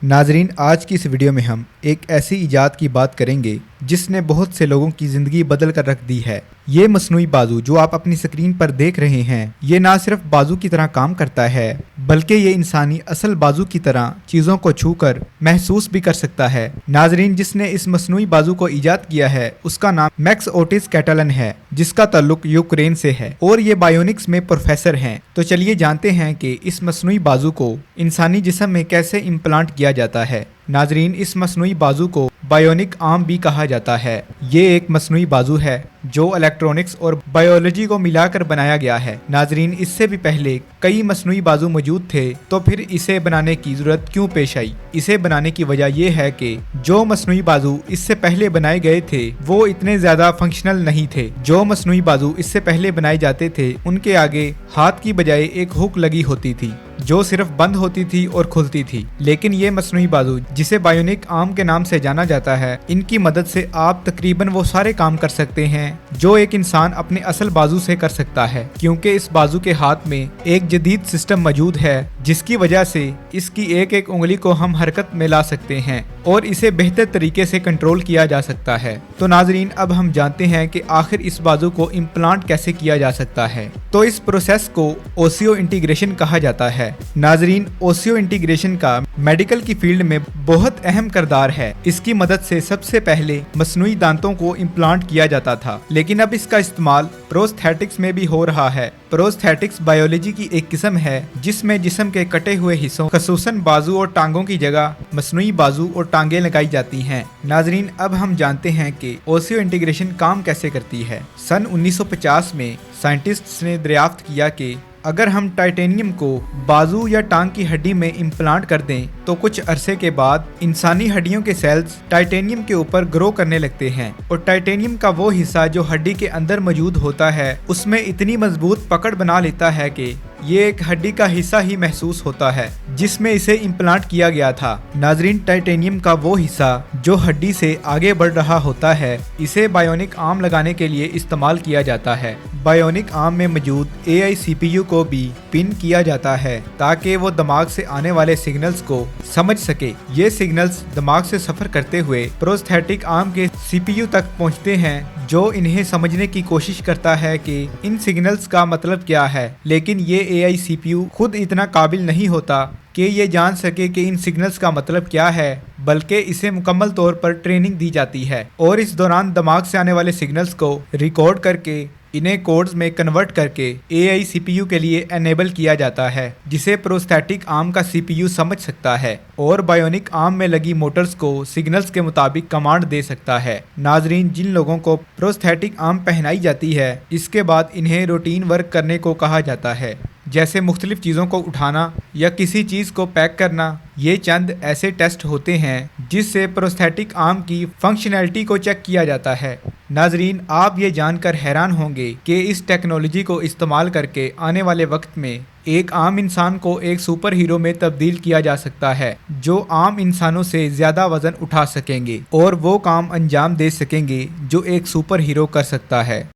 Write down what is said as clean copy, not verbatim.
नाजरीन, आज की इस वीडियो में हम एक ऐसी इजाद की बात करेंगे जिसने बहुत से लोगों की ज़िंदगी बदल कर रख दी है। ये मसनूई बाजू जो आप अपनी स्क्रीन पर देख रहे हैं, ये ना सिर्फ बाजू की तरह काम करता है बल्कि ये इंसानी असल बाजू की तरह चीज़ों को छूकर महसूस भी कर सकता है। नाजरीन, जिसने इस मसनूई बाजू को ईजाद किया है उसका नाम मैक्स ओटिस कैटलन है, जिसका ताल्लुक यूक्रेन से है और ये बायोनिक्स में प्रोफेसर हैं। तो चलिए जानते हैं कि इस मसनूई बाजू को इंसानी जिस्म में कैसे इम्प्लांट किया जाता है। नाजरीन, इस मसनूई बाजू को बायोनिक आर्म भी कहा जाता है। ये एक मसनूई बाजू है जो इलेक्ट्रॉनिक्स और बायोलॉजी को मिलाकर बनाया गया है। नाजरीन, इससे भी पहले कई मसनूई बाजू मौजूद थे, तो फिर इसे बनाने की जरूरत क्यों पेश आई? इसे बनाने की वजह यह है कि जो मसनूई बाजू इससे पहले बनाए गए थे वो इतने ज्यादा फंक्शनल नहीं थे। जो मसनूई बाजू इससे पहले बनाए जाते थे उनके आगे हाथ की बजाय एक हुक लगी होती थी जो सिर्फ बंद होती थी और खुलती थी। लेकिन ये मसनूई बाजू जिसे बायोनिक आर्म के नाम से जाना जाता है, इनकी मदद से आप तकरीबन वो सारे काम कर सकते हैं जो एक इंसान अपने असल बाजू से कर सकता है, क्योंकि इस बाजू के हाथ में एक जदीद सिस्टम मौजूद है जिसकी वजह से इसकी एक एक उंगली को हम हरकत में ला सकते हैं और इसे बेहतर तरीके से कंट्रोल किया जा सकता है। तो नाजरीन, अब हम जानते हैं कि आखिर इस बाजू को इम्प्लांट कैसे किया जा सकता है। तो इस प्रोसेस को ओसियो इंटीग्रेशन कहा जाता है। नाजरीन, ओसियो इंटीग्रेशन का मेडिकल की फील्ड में बहुत अहम किरदार है। इसकी मदद से सबसे पहले मसनूई दांतों को इम्प्लांट किया जाता था, लेकिन अब इसका इस्तेमाल प्रोस्थेटिक्स में भी हो रहा है। प्रोस्थेटिक्स बायोलॉजी की एक किस्म है जिसमें जिस्म के कटे हुए हिस्सों, खसूसन बाजू और टांगों की जगह मसनूई बाजू और टांगे लगाई जाती हैं। नाजरीन, अब हम जानते हैं कि ओसियो इंटीग्रेशन काम कैसे करती है। सन 1950 में साइंटिस्ट्स ने दरियाफ्त किया कि अगर हम टाइटेनियम को बाजू या टांग की हड्डी में इम्प्लांट कर दें तो कुछ अरसे के बाद इंसानी हड्डियों के सेल्स टाइटेनियम के ऊपर ग्रो करने लगते हैं और टाइटेनियम का वो हिस्सा जो हड्डी के अंदर मौजूद होता है उसमें इतनी मजबूत पकड़ बना लेता है कि ये एक हड्डी का हिस्सा ही महसूस होता है जिसमें इसे इम्प्लांट किया गया था। नाजरीन, टाइटेनियम का वो हिस्सा जो हड्डी से आगे बढ़ रहा होता है, इसे बायोनिक आर्म लगाने के लिए इस्तेमाल किया जाता है। बायोनिक आर्म में मौजूद AI CPU को भी पिन किया जाता है ताकि वो दिमाग से आने वाले सिग्नल्स को समझ सके। ये सिग्नल्स दिमाग से सफर करते हुए प्रोस्थेटिक आर्म के CPU तक पहुंचते हैं जो इन्हें समझने की कोशिश करता है कि इन सिग्नल्स का मतलब क्या है। लेकिन ये AI CPU खुद इतना काबिल नहीं होता कि ये जान सके कि इन सिग्नल्स का मतलब क्या है, बल्कि इसे मुकम्मल तौर पर ट्रेनिंग दी जाती है और इस दौरान दिमाग से आने वाले सिग्नल्स को रिकॉर्ड करके इन्हें कोड्स में कन्वर्ट करके AI CPU के लिए एनेबल किया जाता है, जिसे प्रोस्थेटिक आर्म का CPU समझ सकता है और बायोनिक आर्म में लगी मोटर्स को सिग्नल्स के मुताबिक कमांड दे सकता है। नाजरीन, जिन लोगों को प्रोस्थेटिक आर्म पहनाई जाती है, इसके बाद इन्हें रूटीन वर्क करने को कहा जाता है, जैसे मुख्तलिफ चीज़ों को उठाना या किसी चीज़ को पैक करना। ये चंद ऐसे टेस्ट होते हैं जिससे प्रोस्थेटिक आर्म की फंक्शनैलिटी को चेक किया जाता है। नाजरीन, आप ये जानकर हैरान होंगे कि इस टेक्नोलॉजी को इस्तेमाल करके आने वाले वक्त में एक आम इंसान को एक सुपर हीरो में तब्दील किया जा सकता है जो आम इंसानों से ज़्यादा वजन उठा सकेंगे और वो काम अंजाम दे सकेंगे जो एक सुपर हीरो कर सकता है।